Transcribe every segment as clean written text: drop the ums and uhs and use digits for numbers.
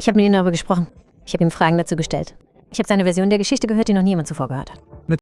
Ich habe mit ihm darüber gesprochen. Ich habe ihm Fragen dazu gestellt. Ich habe seine Version der Geschichte gehört, die noch niemand zuvor gehört hat.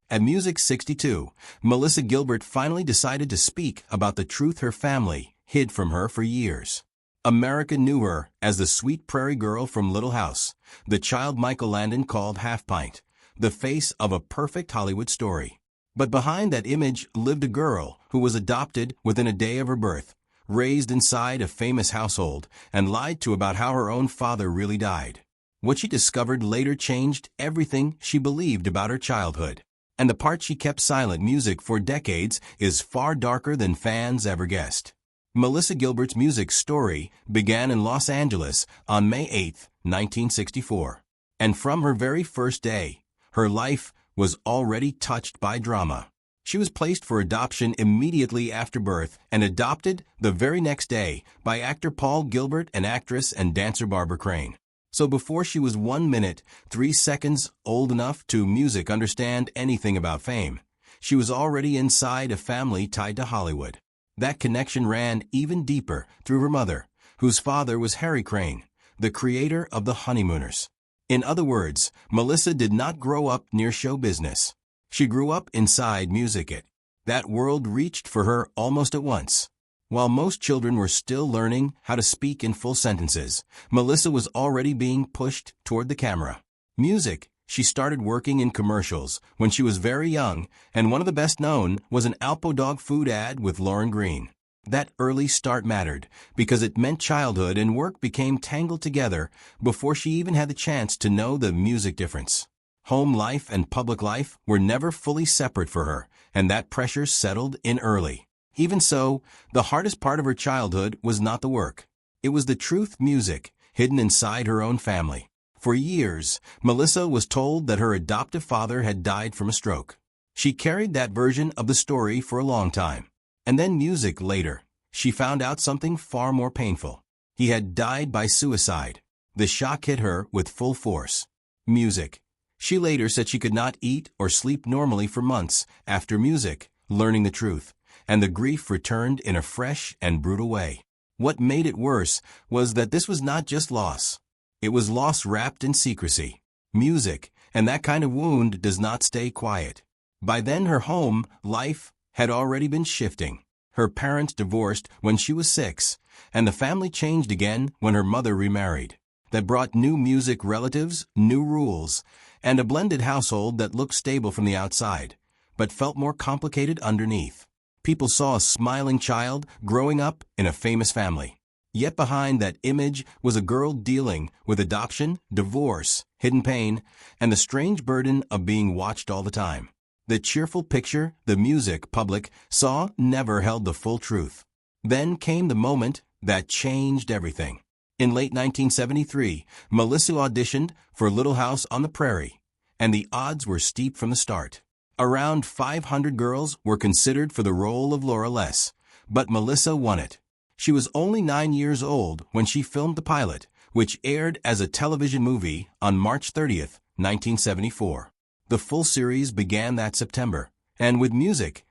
At Music 62, Melissa Gilbert finally decided to speak about the truth her family hid from her for years. America knew her as the sweet prairie girl from Little House, the child Michael Landon called Half Pint, the face of a perfect Hollywood story. But behind that image lived a girl who was adopted within a day of her birth, raised inside a famous household, and lied to about how her own father really died. What she discovered later changed everything she believed about her childhood. And the part she kept silent music for decades is far darker than fans ever guessed. Melissa Gilbert's music story began in Los Angeles on May 8, 1964. And from her very first day, her life was already touched by drama. She was placed for adoption immediately after birth and adopted the very next day by actor Paul Gilbert and actress and dancer Barbara Crane. So before she was 1 minute, 3 seconds old enough to music understand anything about fame, she was already inside a family tied to Hollywood. That connection ran even deeper through her mother, whose father was Harry Crane, the creator of The Honeymooners. In other words, Melissa did not grow up near show business. She grew up inside music. That world reached for her almost at once. While most children were still learning how to speak in full sentences, Melissa was already being pushed toward the camera. Music. She started working in commercials when she was very young, and one of the best known was an Alpo dog food ad with Lauren Green. That early start mattered because it meant childhood and work became tangled together before she even had the chance to know the music difference. Home life and public life were never fully separate for her, and that pressure settled in early. Even so, the hardest part of her childhood was not the work. It was the truth music, hidden inside her own family. For years, Melissa was told that her adoptive father had died from a stroke. She carried that version of the story for a long time. And then music later, she found out something far more painful. He had died by suicide. The shock hit her with full force. Music. She later said she could not eat or sleep normally for months after music, learning the truth. And the grief returned in a fresh and brutal way. What made it worse was that this was not just loss. It was loss wrapped in secrecy. Music, and that kind of wound does not stay quiet. By then her home life had already been shifting. Her parents divorced when she was 6, and the family changed again when her mother remarried. That brought new music relatives, new rules, and a blended household that looked stable from the outside, but felt more complicated underneath. People saw a smiling child growing up in a famous family. Yet behind that image was a girl dealing with adoption, divorce, hidden pain, and the strange burden of being watched all the time. The cheerful picture the music public saw never held the full truth. Then came the moment that changed everything. In late 1973, Melissa auditioned for Little House on the Prairie, and the odds were steep from the start. Around 500 girls were considered for the role of Laura Less, but Melissa won it. She was only 9 years old when she filmed the pilot, which aired as a television movie on March 30, 1974. The full series began that September, and with music,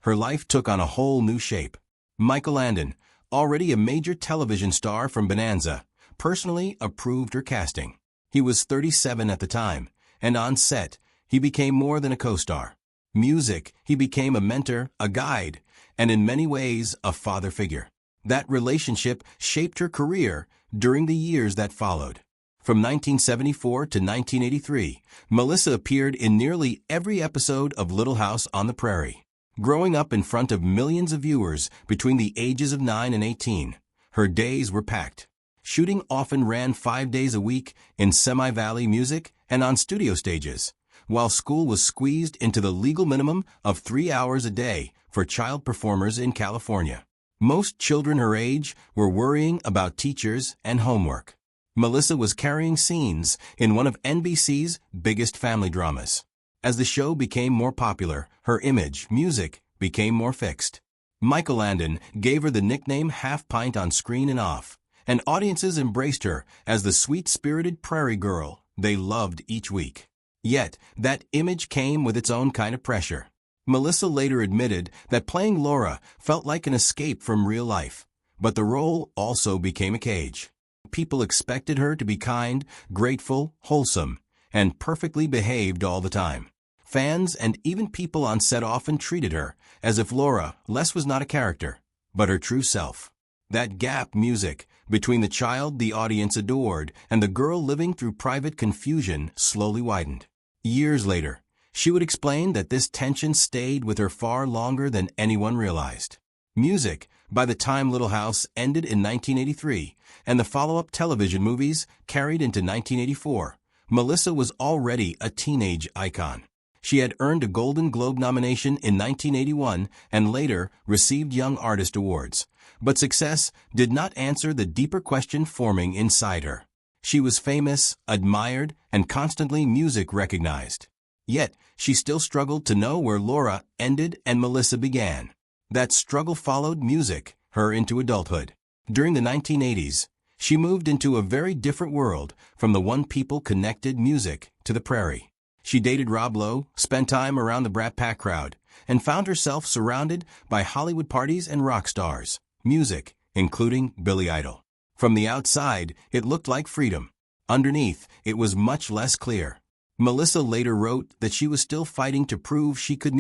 her life took on a whole new shape. Michael Landon, already a major television star from Bonanza, personally approved her casting. He was 37 at the time, and on set, he became more than a co-star. Music, he became a mentor, a guide, and in many ways, a father figure. That relationship shaped her career during the years that followed. From 1974 to 1983, Melissa appeared in nearly every episode of Little House on the Prairie. Growing up in front of millions of viewers between the ages of 9 and 18, her days were packed. Shooting often ran 5 days a week in Semi Valley Music and on studio stages, while school was squeezed into the legal minimum of 3 hours a day for child performers in California. Most children her age were worrying about teachers and homework. Melissa was carrying scenes in one of NBC's biggest family dramas. As the show became more popular, her image, music, became more fixed. Michael Landon gave her the nickname Half Pint on screen and off, and audiences embraced her as the sweet-spirited prairie girl they loved each week. Yet, that image came with its own kind of pressure. Melissa later admitted that playing Laura felt like an escape from real life, but the role also became a cage. People expected her to be kind, grateful, wholesome, and perfectly behaved all the time. Fans and even people on set often treated her as if Laura was not a character, but her true self. That gap music between the child the audience adored and the girl living through private confusion slowly widened. Years later, she would explain that this tension stayed with her far longer than anyone realized. Music, by the time Little House ended in 1983, and the follow-up television movies carried into 1984, Melissa was already a teenage icon. She had earned a Golden Globe nomination in 1981 and later received Young Artist Awards. But success did not answer the deeper question forming inside her. She was famous, admired, and constantly music recognized. Yet, she still struggled to know where Laura ended and Melissa began. That struggle followed music, her into adulthood. During the 1980s, she moved into a very different world from the one people connected music to the Prairie. She dated Rob Lowe, spent time around the Brat Pack crowd, and found herself surrounded by Hollywood parties and rock stars, music, including Billy Idol. From the outside, it looked like freedom. Underneath, it was much less clear. Melissa later wrote that she was still fighting to prove she could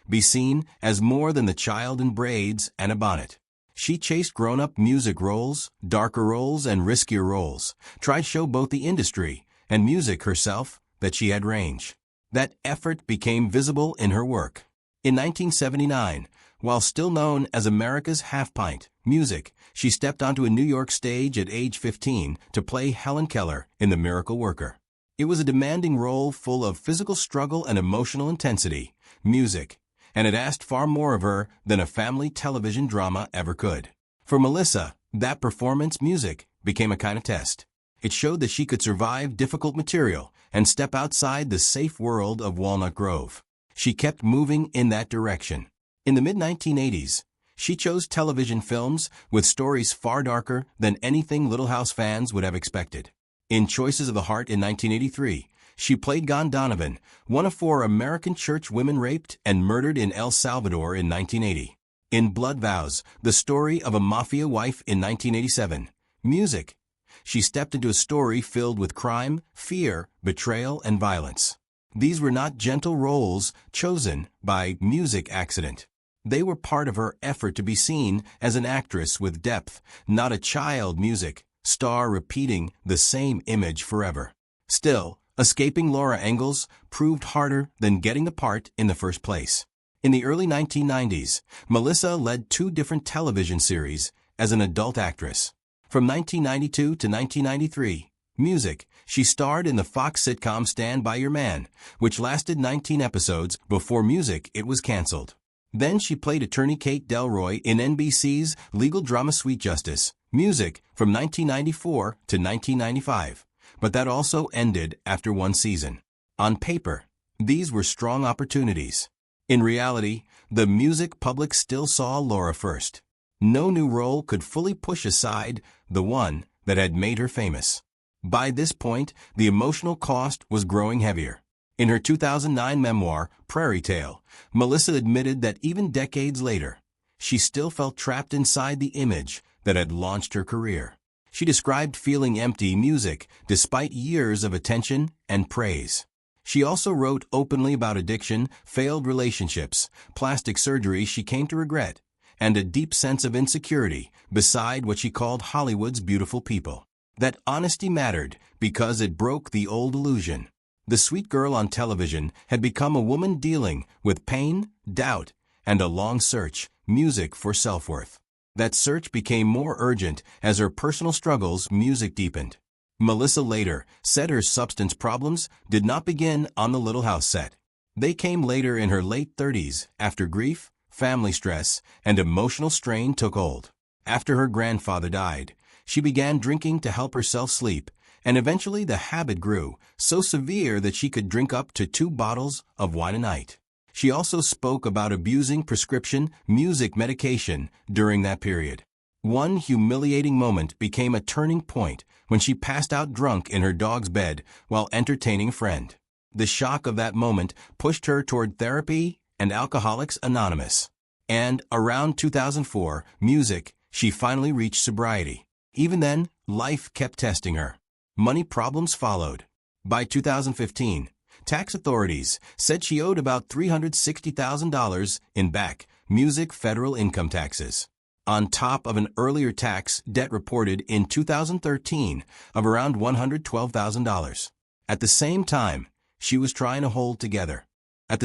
be seen as more than the child in braids and a bonnet. She chased grown-up music roles, darker roles, and riskier roles, tried to show both the industry and music herself that she had range. That effort became visible in her work. In 1979, while still known as America's Half-Pint Music, she stepped onto a New York stage at age 15 to play Helen Keller in The Miracle Worker. It was a demanding role full of physical struggle and emotional intensity, music, and it asked far more of her than a family television drama ever could. For Melissa, that performance music became a kind of test. It showed that she could survive difficult material and step outside the safe world of Walnut Grove. She kept moving in that direction. In the mid-1980s, she chose television films with stories far darker than anything Little House fans would have expected. In Choices of the Heart in 1983, she played Gon Donovan, one of 4 American church women raped and murdered in El Salvador in 1980. In Blood Vows, the story of a mafia wife in 1987, music, she stepped into a story filled with crime, fear, betrayal, and violence. These were not gentle roles chosen by music accident. They were part of her effort to be seen as an actress with depth, not a child music star repeating the same image forever. Still, escaping Laura Ingalls proved harder than getting the part in the first place. In the early 1990s, Melissa led 2 different television series as an adult actress. From 1992 to 1993, music, she starred in the Fox sitcom Stand By Your Man, which lasted 19 episodes before music it was canceled. Then she played attorney Kate Delroy in NBC's legal drama Sweet Justice, music, from 1994 to 1995. But that also ended after 1 season. On paper, these were strong opportunities. In reality, the music public still saw Laura first. No new role could fully push aside the one that had made her famous. By this point, the emotional cost was growing heavier. In her 2009 memoir, Prairie Tale, Melissa admitted that even decades later, she still felt trapped inside the image that had launched her career. She described feeling empty music despite years of attention and praise. She also wrote openly about addiction, failed relationships, plastic surgery she came to regret, and a deep sense of insecurity beside what she called Hollywood's beautiful people. That honesty mattered because it broke the old illusion. The sweet girl on television had become a woman dealing with pain, doubt, and a long search, music for self-worth. That search became more urgent as her personal struggles music deepened. Melissa later said her substance problems did not begin on the Little House set. They came later in her late 30s after grief, family stress, and emotional strain took hold. After her grandfather died, she began drinking to help herself sleep, and eventually the habit grew so severe that she could drink up to 2 bottles of wine a night. She also spoke about abusing prescription music medication during that period. One humiliating moment became a turning point when she passed out drunk in her dog's bed while entertaining a friend. The shock of that moment pushed her toward therapy and Alcoholics Anonymous. And around 2004, music, she finally reached sobriety. Even then, life kept testing her. Money problems followed. By 2015, tax authorities said she owed about $360,000 in back music federal income taxes, on top of an earlier tax debt reported in 2013 of around $112,000. At the same time, she was trying to hold together. A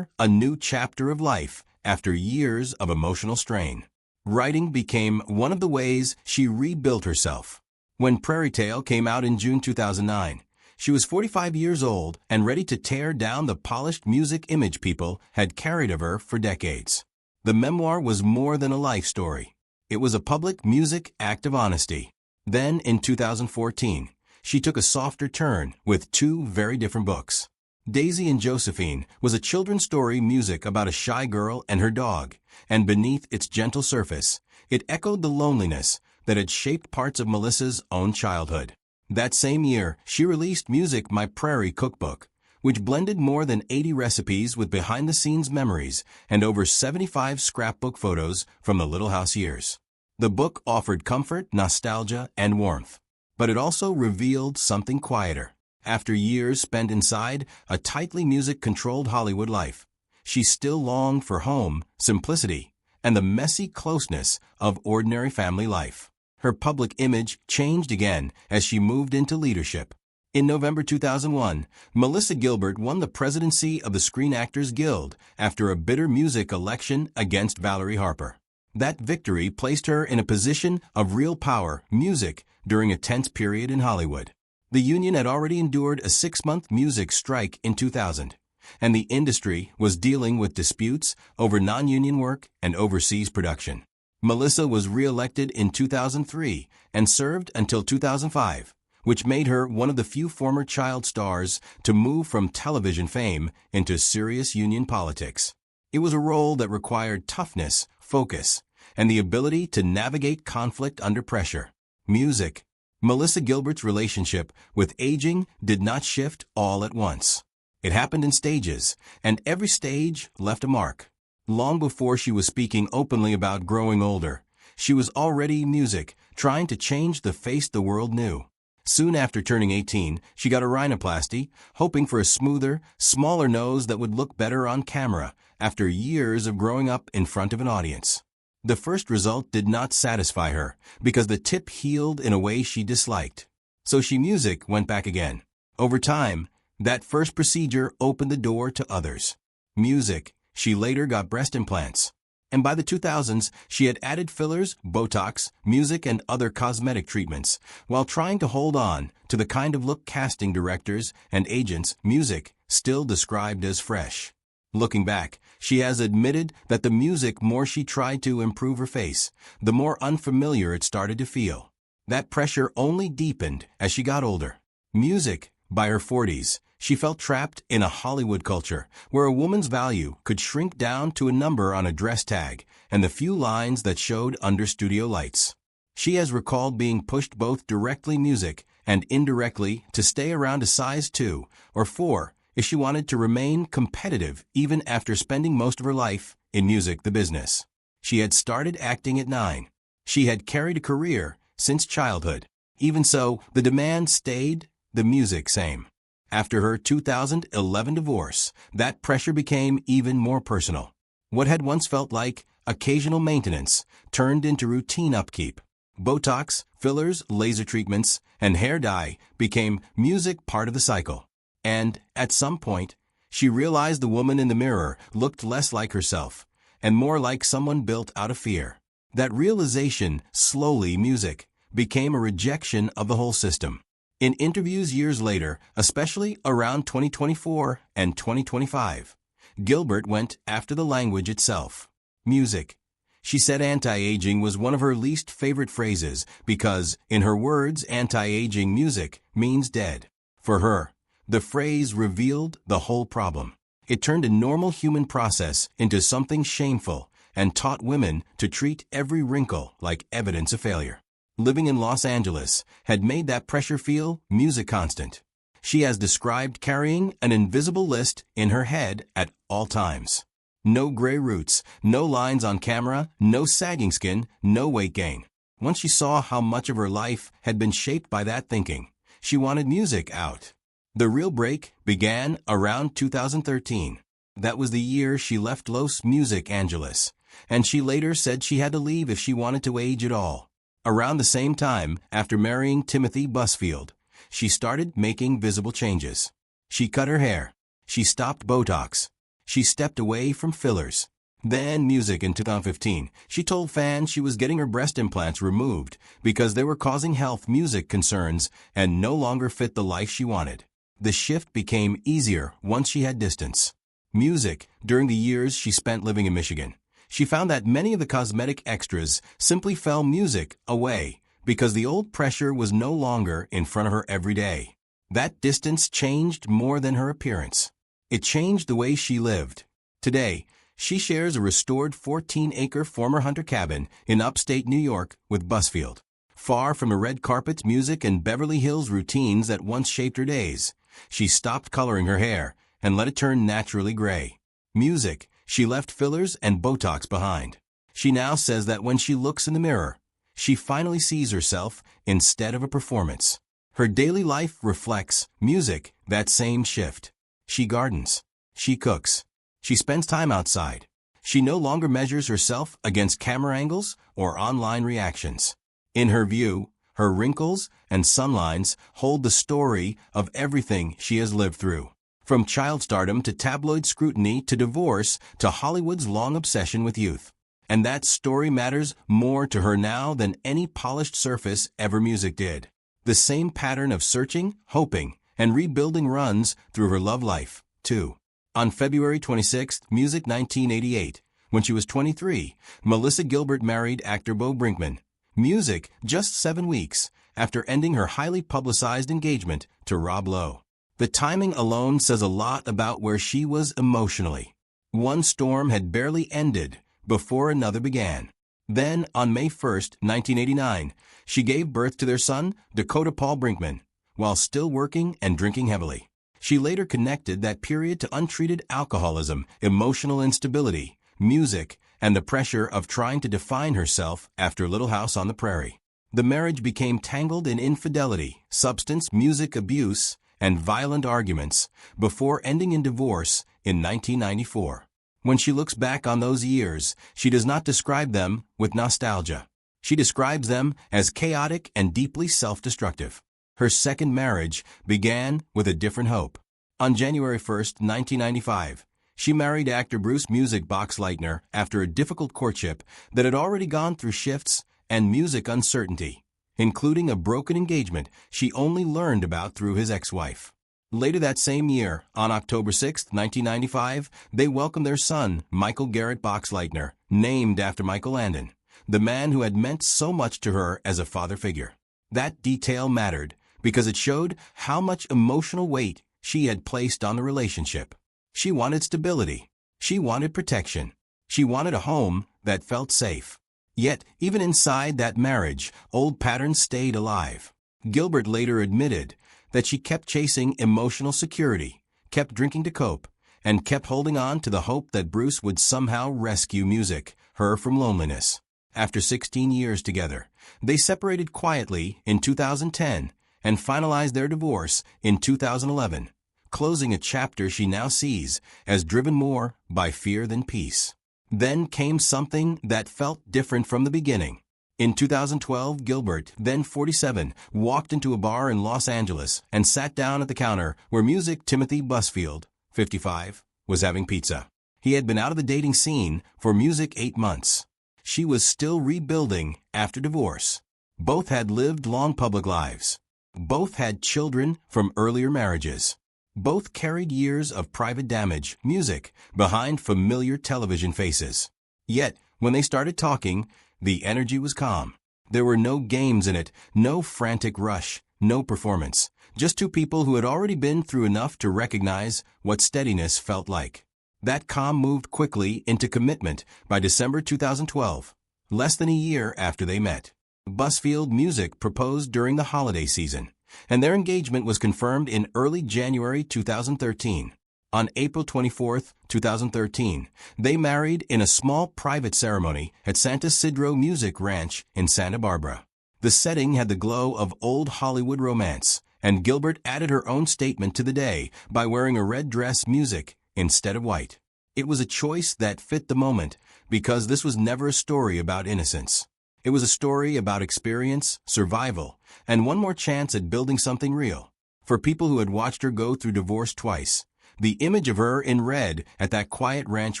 new chapter of life after years of emotional strain. Writing became one of the ways she rebuilt herself. When Prairie came out in June 2009, she was 45 years old and ready to tear down the polished music image people had carried of her for decades. The memoir was more than a life story. It was a public music act of honesty. Then, in 2014, she took a softer turn with two very different books. Daisy and Josephine was a children's story music about a shy girl and her dog, and beneath its gentle surface, it echoed the loneliness that had shaped parts of Melissa's own childhood. That same year, she released Music My Prairie cookbook, which blended more than 80 recipes with behind-the-scenes memories and over 75 scrapbook photos from the Little House years. The book offered comfort, nostalgia, and warmth, but it also revealed something quieter. After years spent inside a tightly music-controlled Hollywood life, she still longed for home, simplicity, and the messy closeness of ordinary family life. Her public image changed again as she moved into leadership. In November 2001, Melissa Gilbert won the presidency of the Screen Actors Guild after a bitter music election against Valerie Harper. That victory placed her in a position of real power, music, during a tense period in Hollywood. The union had already endured a 6-month music strike in 2000, and the industry was dealing with disputes over non-union work and overseas production. Melissa was re-elected in 2003 and served until 2005, which made her one of the few former child stars to move from television fame into serious union politics. It was a role that required toughness, focus, and the ability to navigate conflict under pressure. Music. Melissa Gilbert's relationship with aging did not shift all at once. It happened in stages, and every stage left a mark. Long before she was speaking openly about growing older, she was already music, trying to change the face the world knew. Soon after turning 18, she got a rhinoplasty, hoping for a smoother, smaller nose that would look better on camera after years of growing up in front of an audience. The first result did not satisfy her because the tip healed in a way she disliked. So she music went back again. Over time, that first procedure opened the door to others. Music. She later got breast implants. And by the 2000s, she had added fillers, Botox, music, and other cosmetic treatments, while trying to hold on to the kind of look casting directors and agents music still described as fresh. Looking back, she has admitted that the music more she tried to improve her face, the more unfamiliar it started to feel. That pressure only deepened as she got older. Music. By her 40s, she felt trapped in a Hollywood culture where a woman's value could shrink down to a number on a dress tag and the few lines that showed under studio lights. She has recalled being pushed both directly music and indirectly to stay around a size 2 or 4 if she wanted to remain competitive even after spending most of her life in music the business. She had started acting at 9. She had carried a career since childhood. Even so, the demand stayed, the music same. After her 2011 divorce, that pressure became even more personal. What had once felt like occasional maintenance turned into routine upkeep. Botox, fillers, laser treatments, and hair dye became music part of the cycle. And, at some point, she realized the woman in the mirror looked less like herself, and more like someone built out of fear. That realization, slowly music, became a rejection of the whole system. In interviews years later, especially around 2024 and 2025, Gilbert went after the language itself. Music. She said anti-aging was one of her least favorite phrases because, in her words, anti-aging music means dead. For her, the phrase revealed the whole problem. It turned a normal human process into something shameful and taught women to treat every wrinkle like evidence of failure. Living in Los Angeles had made that pressure feel music constant. She has described carrying an invisible list in her head at all times. No gray roots, no lines on camera, no sagging skin, no weight gain. Once she saw how much of her life had been shaped by that thinking, she wanted music out. The real break began around 2013. That was the year she left Los Angeles, and she later said she had to leave if she wanted to age at all. Around the same time, after marrying Timothy Busfield, she started making visible changes. She cut her hair. She stopped Botox. She stepped away from fillers. Then music in 2015. She told fans she was getting her breast implants removed because they were causing health music concerns and no longer fit the life she wanted. The shift became easier once she had distance. Music, during the years she spent living in Michigan. She found that many of the cosmetic extras simply fell music away because the old pressure was no longer in front of her every day. That distance changed more than her appearance. It changed the way she lived. Today, she shares a restored 14-acre former hunter cabin in upstate New York with Busfield. Far from the red carpets, music, and Beverly Hills routines that once shaped her days, she stopped coloring her hair and let it turn naturally gray. Music, she left fillers and Botox behind. She now says that when she looks in the mirror, she finally sees herself instead of a performance. Her daily life reflects music, that same shift. She gardens. She cooks. She spends time outside. She no longer measures herself against camera angles or online reactions. In her view, her wrinkles and sunlines hold the story of everything she has lived through. From child stardom to tabloid scrutiny to divorce to Hollywood's long obsession with youth. And that story matters more to her now than any polished surface ever music did. The same pattern of searching, hoping, and rebuilding runs through her love life, too. On February 26, 1988, when she was 23, Melissa Gilbert married actor Bo Brinkman. Music just 7 weeks after ending her highly publicized engagement to Rob Lowe. The timing alone says a lot about where she was emotionally. One storm had barely ended before another began. Then, on May 1, 1989, she gave birth to their son, Dakota Paul Brinkman, while still working and drinking heavily. She later connected that period to untreated alcoholism, emotional instability, music, and the pressure of trying to define herself after Little House on the Prairie. The marriage became tangled in infidelity, substance, music abuse, and violent arguments before ending in divorce in 1994. When she looks back on those years, she does not describe them with nostalgia. She describes them as chaotic and deeply self-destructive. Her second marriage began with a different hope. On January 1, 1995, she married actor Bruce "Music Box" Leitner after a difficult courtship that had already gone through shifts and music uncertainty, including a broken engagement she only learned about through his ex-wife. Later that same year, on October 6, 1995, they welcomed their son, Michael Garrett Box Leitner, named after Michael Landon, the man who had meant so much to her as a father figure. That detail mattered because it showed how much emotional weight she had placed on the relationship. She wanted stability. She wanted protection. She wanted a home that felt safe. Yet, even inside that marriage, old patterns stayed alive. Gilbert later admitted that she kept chasing emotional security, kept drinking to cope, and kept holding on to the hope that Bruce would somehow rescue music, her from loneliness. After 16 years together, they separated quietly in 2010 and finalized their divorce in 2011, closing a chapter she now sees as driven more by fear than peace. Then came something that felt different from the beginning. In 2012, Gilbert, then 47, walked into a bar in Los Angeles and sat down at the counter where music Timothy Busfield, 55, was having pizza. He had been out of the dating scene for music 8 months. She was still rebuilding after divorce. Both had lived long public lives. Both had children from earlier marriages. Both carried years of private damage, music, behind familiar television faces. Yet, when they started talking, the energy was calm. There were no games in it, no frantic rush, no performance. Just two people who had already been through enough to recognize what steadiness felt like. That calm moved quickly into commitment by December 2012, less than a year after they met. Busfield Music proposed during the holiday season, and their engagement was confirmed in early January 2013. On April 24, 2013, they married in a small private ceremony at Santa Isidro Music Ranch in Santa Barbara. The setting had the glow of old Hollywood romance, and Gilbert added her own statement to the day by wearing a red dress music instead of white. It was a choice that fit the moment because this was never a story about innocence. It was a story about experience, survival, and one more chance at building something real. For people who had watched her go through divorce twice, the image of her in red at that quiet ranch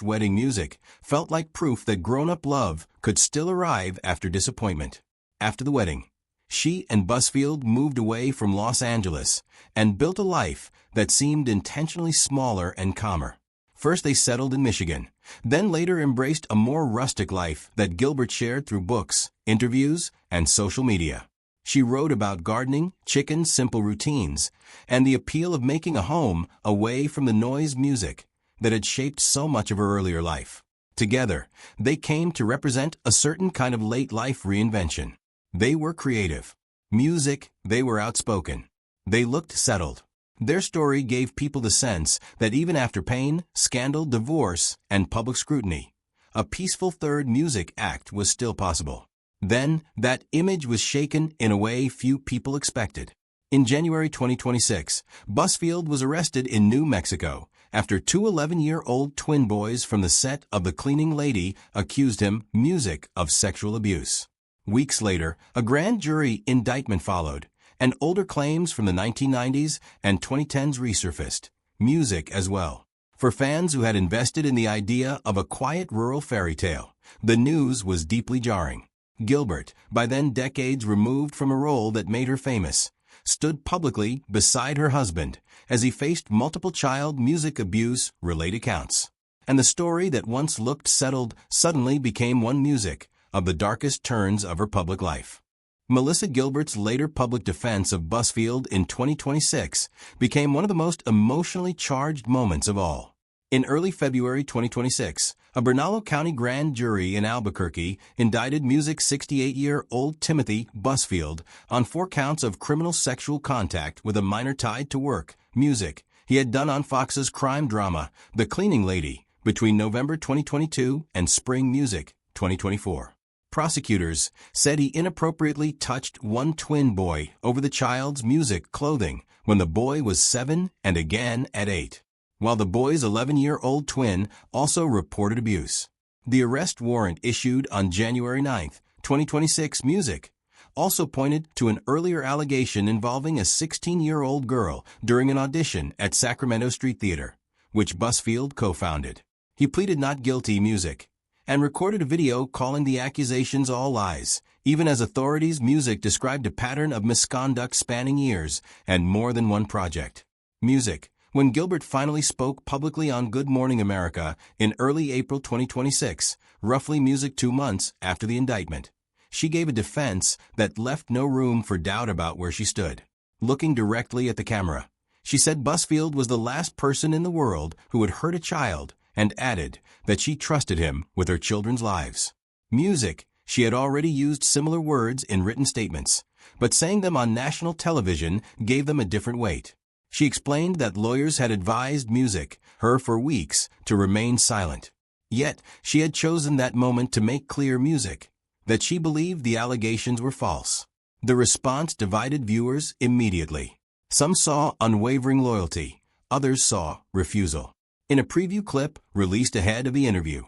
wedding music felt like proof that grown-up love could still arrive after disappointment. After the wedding, she and Busfield moved away from Los Angeles and built a life that seemed intentionally smaller and calmer. First they settled in Michigan, then later embraced a more rustic life that Gilbert shared through books, interviews, and social media. She wrote about gardening, chickens, simple routines, and the appeal of making a home away from the noise music that had shaped so much of her earlier life. Together, they came to represent a certain kind of late-life reinvention. They were creative. Music, they were outspoken. They looked settled. Their story gave people the sense that even after pain, scandal, divorce, and public scrutiny, a peaceful third music act was still possible. Then, that image was shaken in a way few people expected. In January 2026, Busfield was arrested in New Mexico after two 11-year-old twin boys from the set of The Cleaning Lady accused him, music, of sexual abuse. Weeks later, a grand jury indictment followed, and older claims from the 1990s and 2010s resurfaced, music as well. For fans who had invested in the idea of a quiet rural fairy tale, the news was deeply jarring. Gilbert, by then decades removed from a role that made her famous, stood publicly beside her husband as he faced multiple child music abuse-related counts. And the story that once looked settled suddenly became one music of the darkest turns of her public life. Melissa Gilbert's later public defense of Busfield in 2026 became one of the most emotionally charged moments of all. In early February 2026, a Bernalillo County grand jury in Albuquerque indicted music 68-year-old Timothy Busfield on 4 counts of criminal sexual contact with a minor tied to work, music, he had done on Fox's crime drama, The Cleaning Lady, between November 2022 and Spring Music 2024. Prosecutors said he inappropriately touched one twin boy over the child's music clothing when the boy was 7 and again at 8. While the boy's 11-year-old twin also reported abuse. The arrest warrant issued on January 9, 2026 music also pointed to an earlier allegation involving a 16-year-old girl during an audition at Sacramento Street Theater, which Busfield co-founded. He pleaded not guilty music and recorded a video calling the accusations all lies, even as authorities music described a pattern of misconduct spanning years and more than one project. Music. When Gilbert finally spoke publicly on Good Morning America in early April 2026, roughly music 2 months after the indictment, she gave a defense that left no room for doubt about where she stood. Looking directly at the camera, she said Busfield was the last person in the world who had hurt a child and added that she trusted him with her children's lives. Music, she had already used similar words in written statements, but saying them on national television gave them a different weight. She explained that lawyers had advised music, her for weeks, to remain silent. Yet, she had chosen that moment to make clear music that she believed the allegations were false. The response divided viewers immediately. Some saw unwavering loyalty, others saw refusal. In a preview clip released ahead of the interview,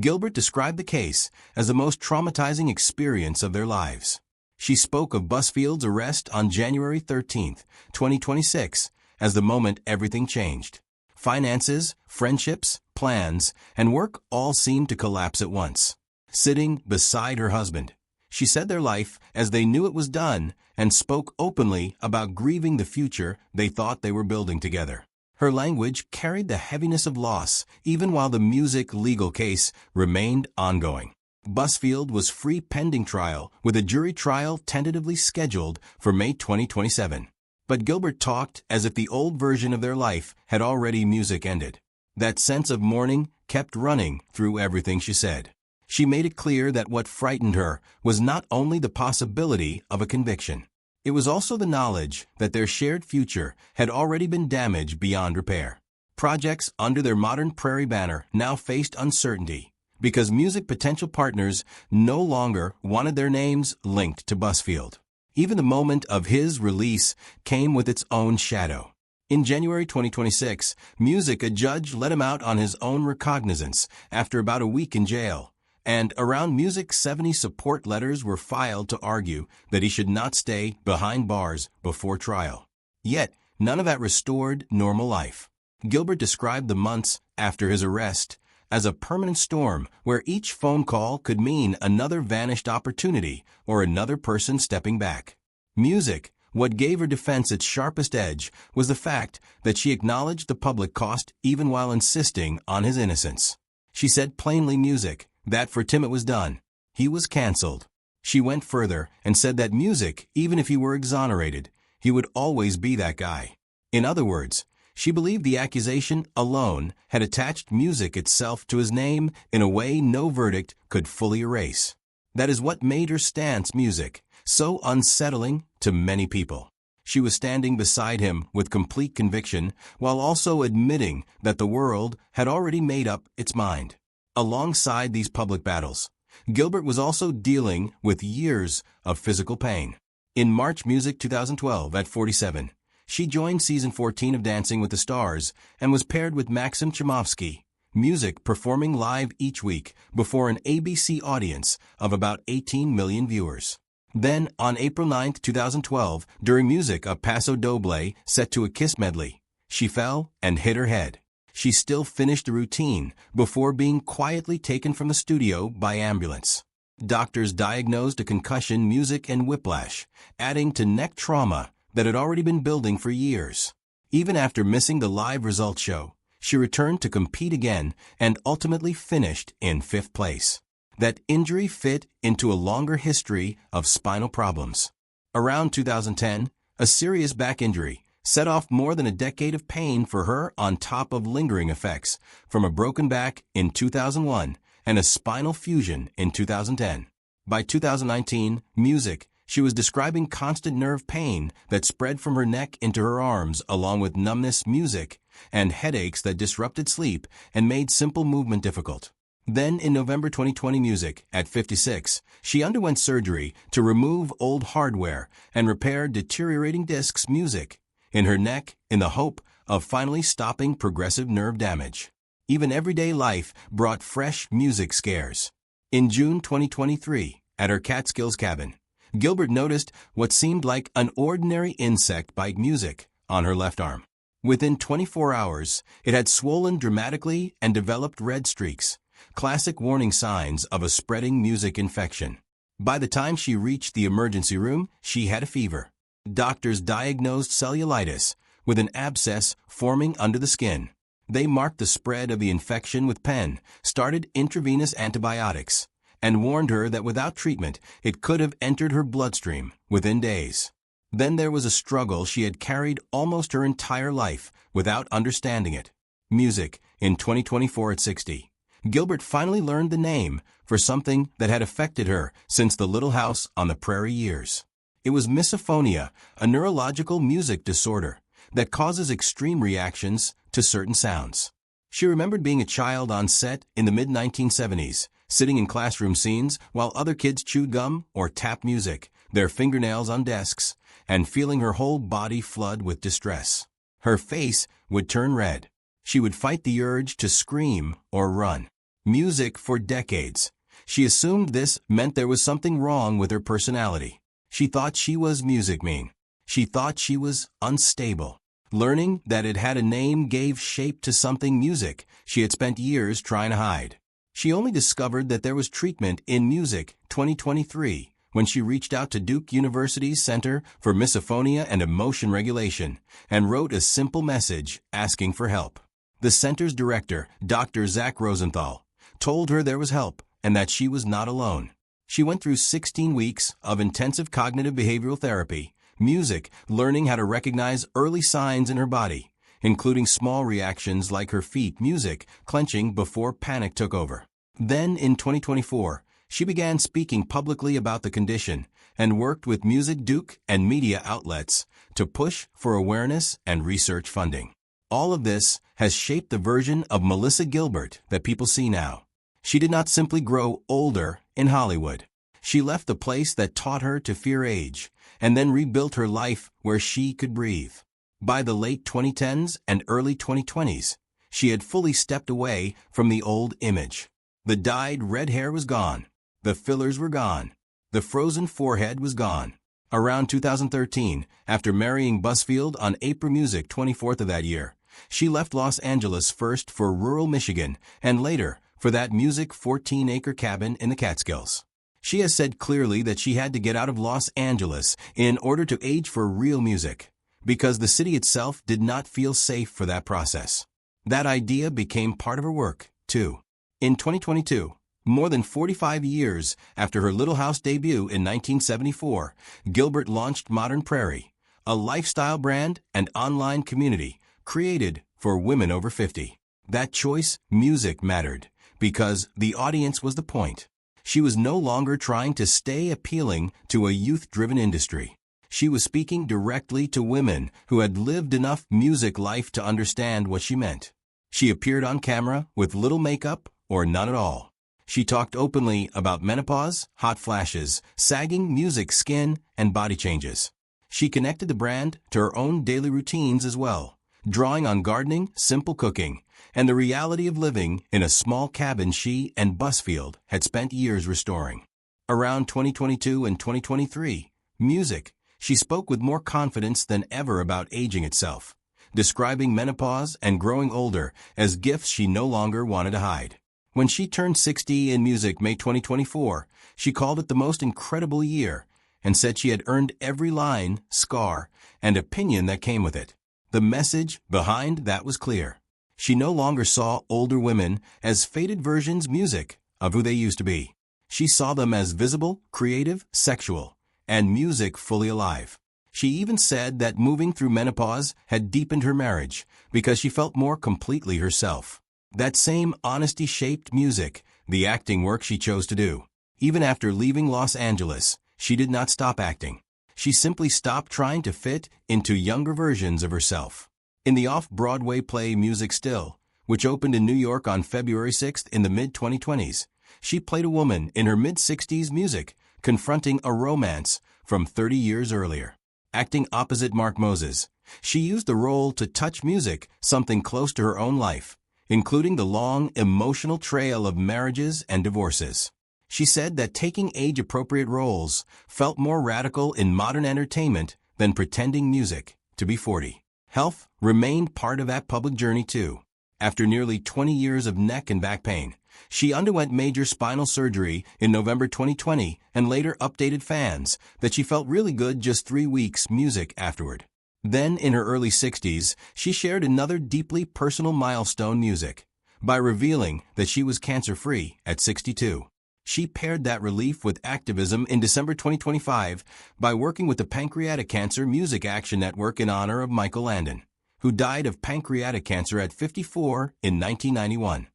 Gilbert described the case as the most traumatizing experience of their lives. She spoke of Busfield's arrest on January 13, 2026, as the moment everything changed. Finances, friendships, plans, and work all seemed to collapse at once. Sitting beside her husband, she said their life as they knew it was done and spoke openly about grieving the future they thought they were building together. Her language carried the heaviness of loss even while the music legal case remained ongoing. Busfield was free pending trial, with a jury trial tentatively scheduled for May 2027. But Gilbert talked as if the old version of their life had already music ended. That sense of mourning kept running through everything she said. She made it clear that what frightened her was not only the possibility of a conviction. It was also the knowledge that their shared future had already been damaged beyond repair. Projects under their modern Prairie banner now faced uncertainty because music potential partners no longer wanted their names linked to Busfield. Even the moment of his release came with its own shadow. In January 2026, a judge let him out on his own recognizance after about a week in jail, and around Music 70 support letters were filed to argue that he should not stay behind bars before trial. Yet, none of that restored normal life. Gilbert described the months after his arrest as a permanent storm where each phone call could mean another vanished opportunity or another person stepping back. Music, what gave her defense its sharpest edge, was the fact that she acknowledged the public cost even while insisting on his innocence. She said plainly Music, that for Tim it was done. He was canceled. She went further and said that Music, even if he were exonerated, he would always be that guy. In other words, she believed the accusation alone had attached Music itself to his name in a way no verdict could fully erase. That is what made her stance, Music, so unsettling to many people. She was standing beside him with complete conviction while also admitting that the world had already made up its mind. Alongside these public battles, Gilbert was also dealing with years of physical pain. In March 2012, at 47, she joined season 14 of Dancing with the Stars and was paired with Maxim Chimovsky, Music performing live each week before an ABC audience of about 18 million viewers. Then, on April 9, 2012, during Music a Paso Doble set to a Kiss medley, she fell and hit her head. She still finished the routine before being quietly taken from the studio by ambulance. Doctors diagnosed a concussion, Music, and whiplash, adding to neck trauma that had already been building for years. Even after missing the live results show, she returned to compete again and ultimately finished in 5th place. That injury fit into a longer history of spinal problems. Around 2010, a serious back injury set off more than a decade of pain for her on top of lingering effects from a broken back in 2001 and a spinal fusion in 2010. By 2019, Music, she was describing constant nerve pain that spread from her neck into her arms along with numbness, Music, and headaches that disrupted sleep and made simple movement difficult. Then, in November 2020, Music, at 56, she underwent surgery to remove old hardware and repair deteriorating discs, Music, in her neck in the hope of finally stopping progressive nerve damage. Even everyday life brought fresh Music scares. In June 2023, at her Catskills cabin, Gilbert noticed what seemed like an ordinary insect bite Music on her left arm. Within 24 hours, it had swollen dramatically and developed red streaks, classic warning signs of a spreading Music infection. By the time she reached the emergency room, she had a fever. Doctors diagnosed cellulitis with an abscess forming under the skin. They marked the spread of the infection with pen, started intravenous antibiotics, and warned her that without treatment, it could have entered her bloodstream within days. Then there was a struggle she had carried almost her entire life without understanding it. Music, in 2024 at 60. Gilbert finally learned the name for something that had affected her since the Little House on the Prairie years. It was misophonia, a neurological music disorder that causes extreme reactions to certain sounds. She remembered being a child on set in the mid-1970s, sitting in classroom scenes while other kids chewed gum or tapped Music, their fingernails on desks, and feeling her whole body flood with distress. Her face would turn red. She would fight the urge to scream or run. Music for decades. She assumed this meant there was something wrong with her personality. She thought she was Music mean. She thought she was unstable. Learning that it had a name gave shape to something Music she had spent years trying to hide. She only discovered that there was treatment in Music 2023 when she reached out to Duke University's Center for Misophonia and Emotion Regulation and wrote a simple message asking for help. The center's director, Dr. Zach Rosenthal, told her there was help and that she was not alone. She went through 16 weeks of intensive cognitive behavioral therapy, Music, learning how to recognize early signs in her body, including small reactions like her feet, Music, clenching before panic took over. Then, in 2024, she began speaking publicly about the condition and worked with Music Duke and media outlets to push for awareness and research funding. All of this has shaped the version of Melissa Gilbert that people see now. She did not simply grow older in Hollywood. She left the place that taught her to fear age, and then rebuilt her life where she could breathe. By the late 2010s and early 2020s, she had fully stepped away from the old image. The dyed red hair was gone. The fillers were gone. The frozen forehead was gone. Around 2013, after marrying Busfield on April Music 24th of that year, she left Los Angeles first for rural Michigan and later for that music 14-acre cabin in the Catskills. She has said clearly that she had to get out of Los Angeles in order to age for real music, because the city itself did not feel safe for that process. That idea became part of her work, too. In 2022, more than 45 years after her Little House debut in 1974, Gilbert launched Modern Prairie, a lifestyle brand and online community created for women over 50. That choice, music, mattered, because the audience was the point. She was no longer trying to stay appealing to a youth-driven industry. She was speaking directly to women who had lived enough music life to understand what she meant. She appeared on camera with little makeup or none at all. She talked openly about menopause, hot flashes, sagging music, skin, and body changes. She connected the brand to her own daily routines as well, drawing on gardening, simple cooking, and the reality of living in a small cabin she and Busfield had spent years restoring. Around 2022 and 2023, music, she spoke with more confidence than ever about aging itself, describing menopause and growing older as gifts she no longer wanted to hide. When she turned 60 in music May 2024, she called it the most incredible year and said she had earned every line, scar, and opinion that came with it. The message behind that was clear. She no longer saw older women as faded versions music of who they used to be. She saw them as visible, creative, sexual, and music fully alive. She even said that moving through menopause had deepened her marriage because she felt more completely herself. That same honesty shaped music, the acting work she chose to do. Even after leaving Los Angeles, she did not stop acting. She simply stopped trying to fit into younger versions of herself. In the off-Broadway play Music Still, which opened in New York on February 6th in the mid-2020s, she played a woman in her mid-60s music, confronting a romance from 30 years earlier. Acting opposite Mark Moses, she used the role to touch music, something close to her own life, including the long, emotional trail of marriages and divorces. She said that taking age-appropriate roles felt more radical in modern entertainment than pretending music to be 40. Health remained part of that public journey too. After nearly 20 years of neck and back pain, she underwent major spinal surgery in November 2020 and later updated fans that she felt really good just 3 weeks music afterward. Then, in her early 60s, she shared another deeply personal milestone music by revealing that she was cancer-free at 62. She paired that relief with activism in December 2025 by working with the Pancreatic Cancer Music Action Network in honor of Michael Landon, who died of pancreatic cancer at 54 in 1991.